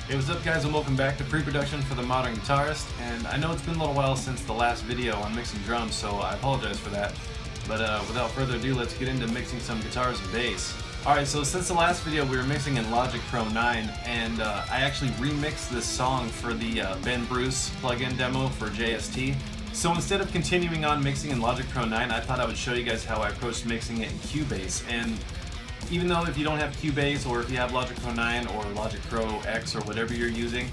Hey, what's up guys, and welcome back to Pre-Production for the Modern Guitarist. And I know it's been a little while since the last video on mixing drums, so I apologize for that. But without further ado, let's get into mixing some guitars and bass. Alright, so since the last video we were mixing in Logic Pro 9, and I actually remixed this song for the Ben Bruce plugin demo for JST. So instead of continuing on mixing in Logic Pro 9, I thought I would show you guys how I approached mixing it in Cubase. And even though if you don't have Cubase, or if you have Logic Pro 9 or Logic Pro X or whatever you're using,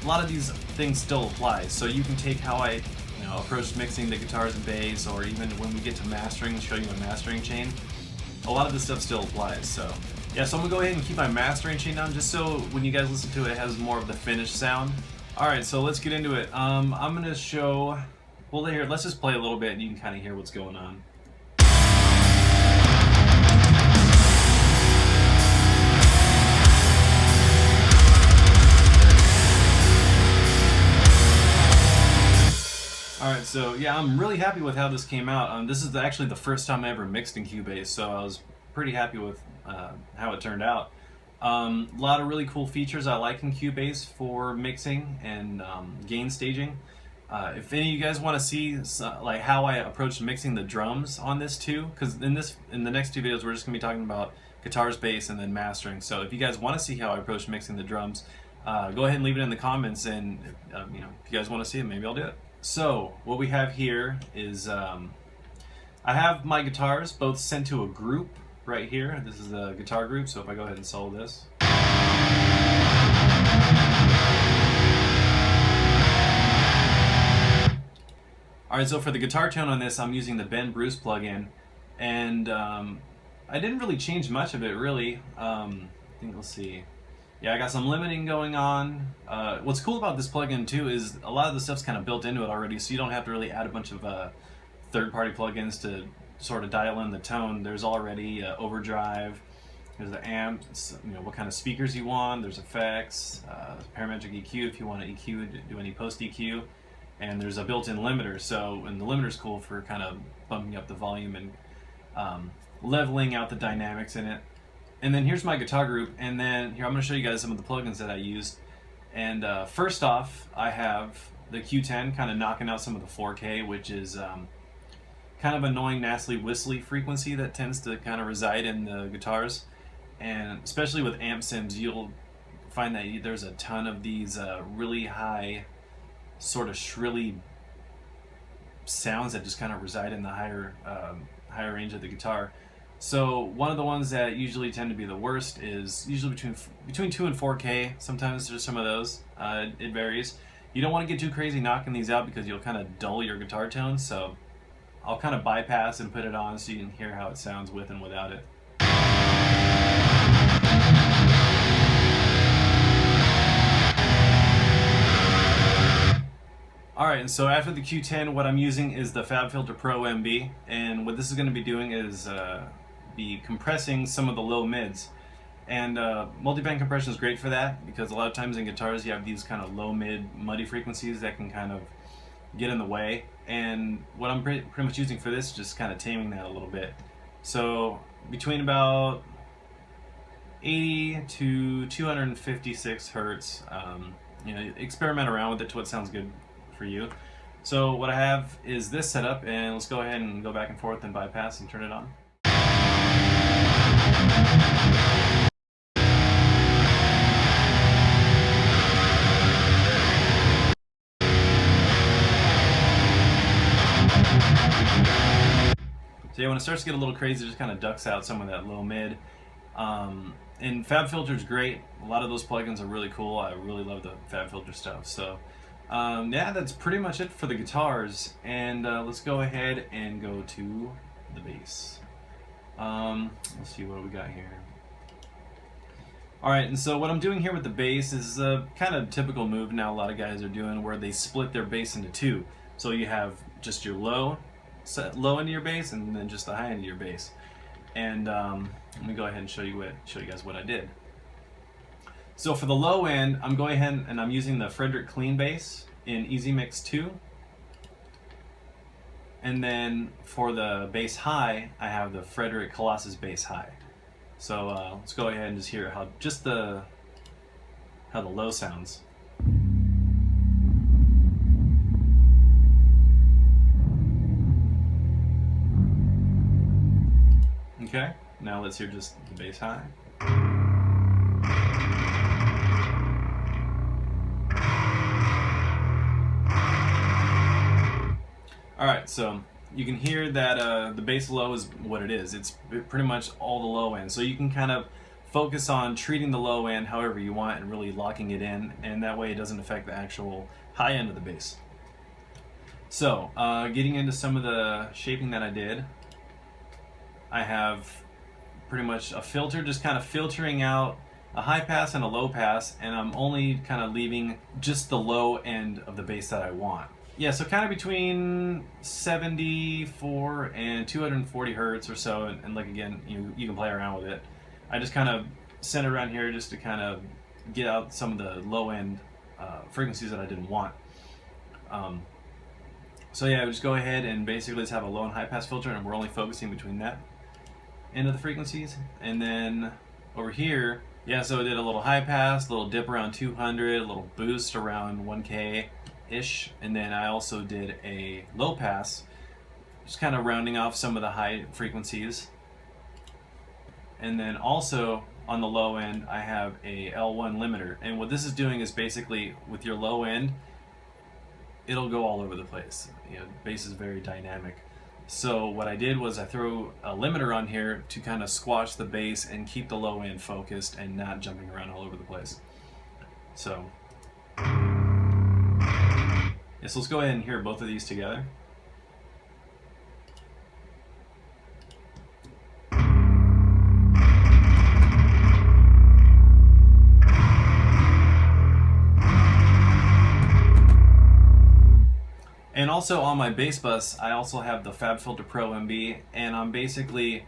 a lot of these things still apply. So you can take how I approach mixing the guitars and bass, or even when we get to mastering, show you a mastering chain. A lot of this stuff still applies. So yeah, so I'm gonna go ahead and keep my mastering chain down just so when you guys listen to it, it has more of the finished sound. Alright, so let's get into it. I'm gonna show, well here, let's just play a little bit and you can kind of hear what's going on. Alright, so yeah, I'm really happy with how this came out. This is actually the first time I ever mixed in Cubase, so I was pretty happy with how it turned out. A lot of really cool features I like in Cubase for mixing and gain staging. If any of you guys want to see like how I approach mixing the drums on this too, because in the next two videos we're just going to be talking about guitars, bass, and then mastering. So if you guys want to see how I approach mixing the drums, go ahead and leave it in the comments, and if you guys want to see it, maybe I'll do it. So what we have here is I have my guitars both sent to a group right here. This is the guitar group, so if I go ahead and solo this. Alright, so for the guitar tone on this, I'm using the Ben Bruce plugin, and I didn't really change much of it, really. I think, let's see. Yeah, I got some limiting going on. What's cool about this plugin too is a lot of the stuff's kind of built into it already, so you don't have to really add a bunch of third-party plugins to sort of dial in the tone. There's already overdrive, there's the amp, what kind of speakers you want, there's effects, parametric EQ if you want to EQ, do any post EQ, and there's a built-in limiter. So, and the limiter's cool for kind of bumping up the volume and leveling out the dynamics in it. And then here's my guitar group, and then here I'm going to show you guys some of the plugins that I used. And first off, I have the Q10 kind of knocking out some of the 4K, which is kind of annoying, nastily whistly frequency that tends to kind of reside in the guitars. And especially with amp sims, you'll find that there's a ton of these really high, sort of shrilly sounds that just kind of reside in the higher range of the guitar. So one of the ones that usually tend to be the worst is usually between 2 and 4K. Sometimes there's some of those. It varies. You don't want to get too crazy knocking these out because you'll kind of dull your guitar tone. So I'll kind of bypass and put it on so you can hear how it sounds with and without it. Alright, and so after the Q10, what I'm using is the Fabfilter Pro MB, and what this is going to be doing is be compressing some of the low mids. And multiband compression is great for that, because a lot of times in guitars you have these kind of low mid muddy frequencies that can kind of get in the way, and what I'm pretty much using for this is just kind of taming that a little bit. So between about 80 to 256 hertz, experiment around with it to what sounds good for you. So what I have is this setup, and let's go ahead and go back and forth and bypass and turn it on. So yeah, when it starts to get a little crazy, it just kind of ducks out some of that low mid. And Fabfilter is great. A lot of those plugins are really cool. I really love the Fabfilter stuff. So yeah, that's pretty much it for the guitars. And let's go ahead and go to the bass. Let's see what we got here. Alright, and so what I'm doing here with the bass is a kind of typical move now a lot of guys are doing, where they split their bass into two. So you have just your low end of your bass, and then just the high end of your bass. And let me go ahead and show you guys what I did. So for the low end, I'm going ahead and I'm using the Frederick Clean bass in Easy Mix 2. And then for the bass high, I have the Frederick Colossus bass high. So let's go ahead and just hear how just the how the low sounds. Okay, now let's hear just the bass high. Alright, so you can hear that the bass low is what it is. It's pretty much all the low end. So you can kind of focus on treating the low end however you want and really locking it in, and that way it doesn't affect the actual high end of the bass. So, getting into some of the shaping that I did, I have pretty much a filter just kind of filtering out a high pass and a low pass, and I'm only kind of leaving just the low end of the bass that I want. Yeah, so kind of between 74 and 240 hertz or so, and like again, you can play around with it. I just kind of sent it around here just to kind of get out some of the low end frequencies that I didn't want. So yeah, just go ahead and basically just have a low and high pass filter, and we're only focusing between that end of the frequencies. And then over here, yeah, so I did a little high pass, a little dip around 200, a little boost around 1K-ish, and then I also did a low pass, just kind of rounding off some of the high frequencies. And then also on the low end, I have a L1 limiter, and what this is doing is basically with your low end, it'll go all over the place. Bass is very dynamic. So what I did was I threw a limiter on here to kind of squash the bass and keep the low end focused and not jumping around all over the place. So, yes, let's go ahead and hear both of these together. And also on my bass bus, I also have the Fabfilter Pro MB, and I'm basically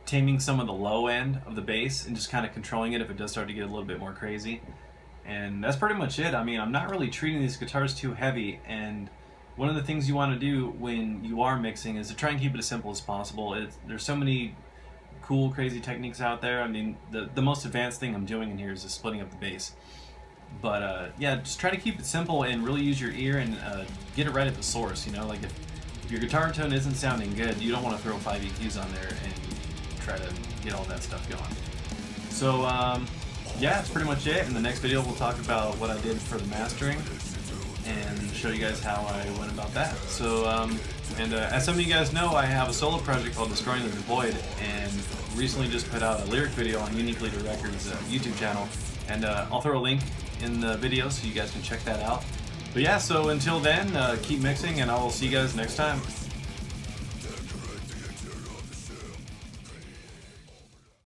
taming some of the low end of the bass and just kind of controlling it if it does start to get a little bit more crazy. And that's pretty much it. I mean, I'm not really treating these guitars too heavy, and one of the things you want to do when you are mixing is to try and keep it as simple as possible. There's so many cool, crazy techniques out there. I mean, the most advanced thing I'm doing in here is just splitting up the bass. But yeah, just try to keep it simple and really use your ear and get it right at the source. Like if your guitar tone isn't sounding good, you don't want to throw 5 EQs on there and try to get all that stuff going. So yeah, that's pretty much it. In the next video, we'll talk about what I did for the mastering and show you guys how I went about that. So, as some of you guys know, I have a solo project called Destroying the Void, and recently just put out a lyric video on Unique Leader Records YouTube channel, and I'll throw a link in the video so you guys can check that out. But yeah, so until then, keep mixing, and I will see you guys next time.